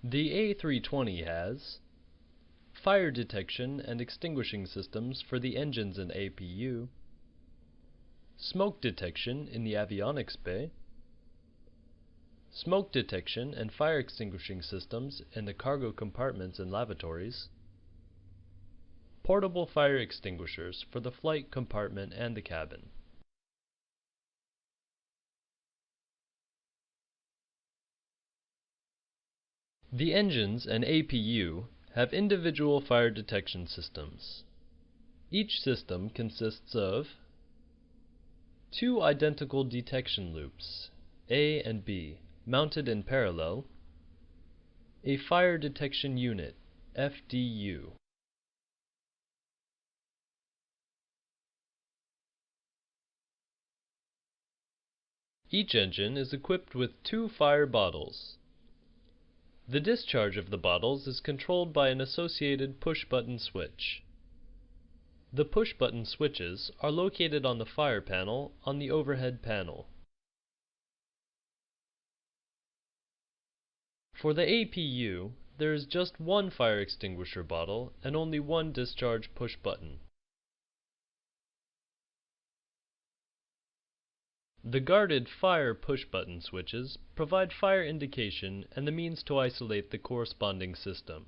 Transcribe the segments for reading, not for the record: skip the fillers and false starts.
The A320 has fire detection and extinguishing systems for the engines and APU, smoke detection in the avionics bay, smoke detection and fire extinguishing systems in the cargo compartments and lavatories, portable fire extinguishers for the flight compartment and the cabin. The engines and APU have individual fire detection systems. Each system consists of two identical detection loops, A and B, mounted in parallel, a fire detection unit, FDU. Each engine is equipped with two fire bottles. The discharge of the bottles is controlled by an associated push-button switch. The push-button switches are located on the fire panel on the overhead panel. For the APU, there is just one fire extinguisher bottle and only one discharge push button. The guarded fire push-button switches provide fire indication and the means to isolate the corresponding system.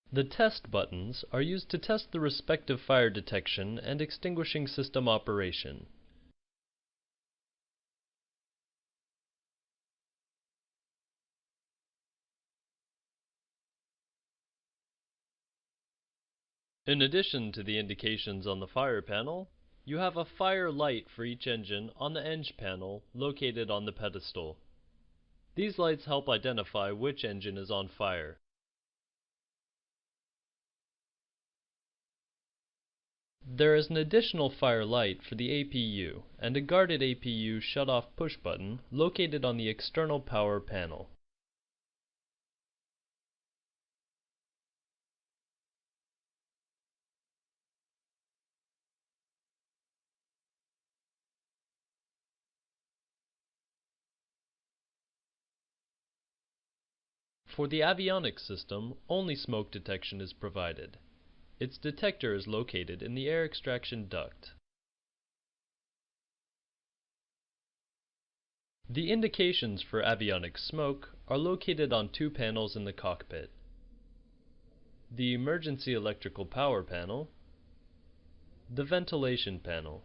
The test buttons are used to test the respective fire detection and extinguishing system operation. In addition to the indications on the fire panel, you have a fire light for each engine on the eng panel located on the pedestal. These lights help identify which engine is on fire. There is an additional fire light for the APU and a guarded APU shut-off push button located on the external power panel. For the avionics system, only smoke detection is provided. Its detector is located in the air extraction duct. The indications for avionics smoke are located on two panels in the cockpit: the emergency electrical power panel, the ventilation panel.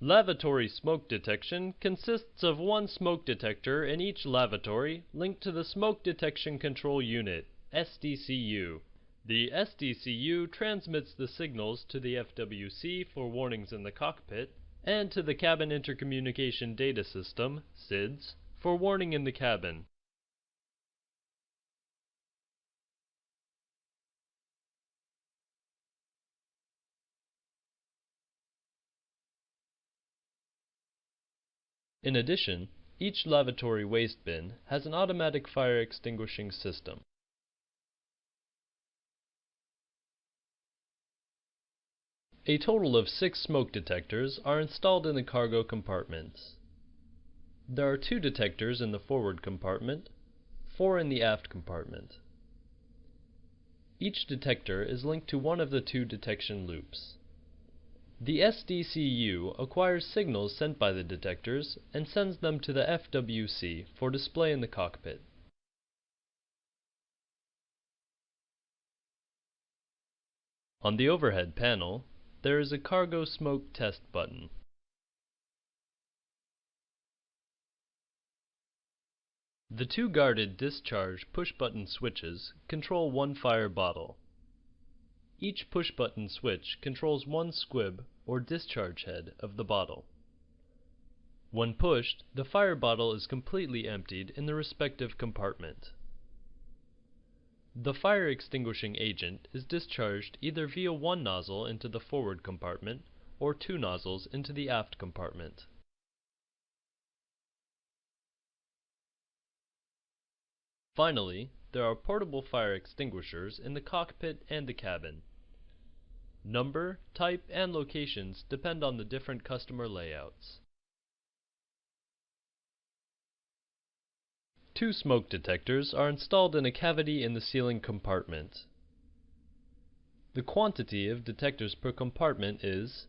Lavatory smoke detection consists of one smoke detector in each lavatory linked to the Smoke Detection Control Unit, SDCU. The SDCU transmits the signals to the FWC for warnings in the cockpit and to the Cabin Intercommunication Data System, SIDS, for warning in the cabin. In addition, each lavatory waste bin has an automatic fire extinguishing system. A total of 6 smoke detectors are installed in the cargo compartments. There are 2 detectors in the forward compartment, 4 in the aft compartment. Each detector is linked to one of the 2 detection loops. The SDCU acquires signals sent by the detectors and sends them to the FWC for display in the cockpit. On the overhead panel, there is a cargo smoke test button. The 2 guarded discharge push-button switches control one fire bottle. Each push-button switch controls one squib or discharge head of the bottle. When pushed, the fire bottle is completely emptied in the respective compartment. The fire extinguishing agent is discharged either via one nozzle into the forward compartment or 2 nozzles into the aft compartment. Finally, there are portable fire extinguishers in the cockpit and the cabin. Number, type, and locations depend on the different customer layouts. Two smoke detectors are installed in a cavity in the ceiling compartment. The quantity of detectors per compartment is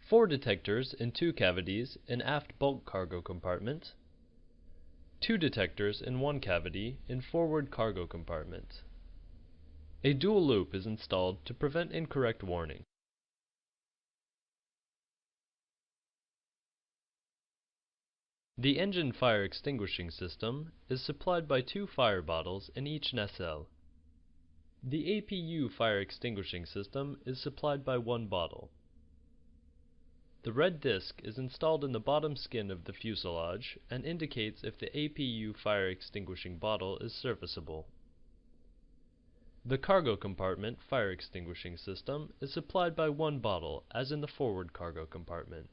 4 detectors in 2 cavities in aft bulk cargo compartment, 2 detectors in 1 cavity in forward cargo compartment. A dual loop is installed to prevent incorrect warning. The engine fire extinguishing system is supplied by 2 fire bottles in each nacelle. The APU fire extinguishing system is supplied by 1 bottle. The red disc is installed in the bottom skin of the fuselage and indicates if the APU fire extinguishing bottle is serviceable. The cargo compartment fire extinguishing system is supplied by 1 bottle, as in the forward cargo compartment.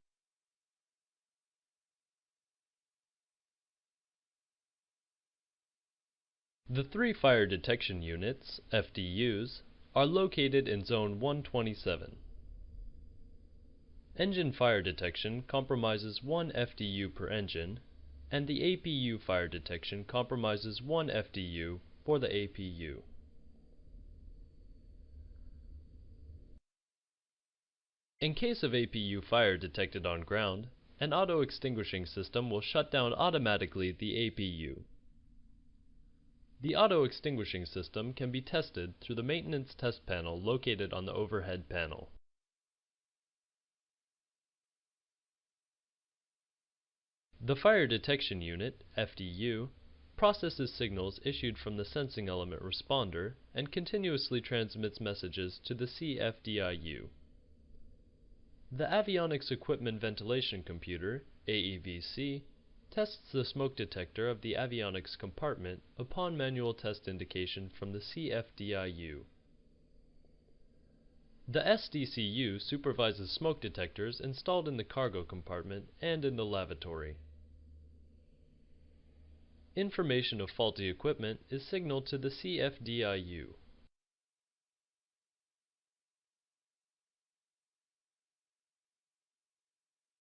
The 3 fire detection units, FDUs, are located in Zone 127. Engine fire detection compromises 1 FDU per engine, and the APU fire detection compromises 1 FDU for the APU. In case of APU fire detected on ground, an auto-extinguishing system will shut down automatically the APU. The auto-extinguishing system can be tested through the maintenance test panel located on the overhead panel. The fire detection unit, FDU, processes signals issued from the sensing element responder and continuously transmits messages to the CFDIU. The Avionics Equipment Ventilation Computer, AEVC, tests the smoke detector of the avionics compartment upon manual test indication from the CFDIU. The SDCU supervises smoke detectors installed in the cargo compartment and in the lavatory. Information of faulty equipment is signaled to the CFDIU.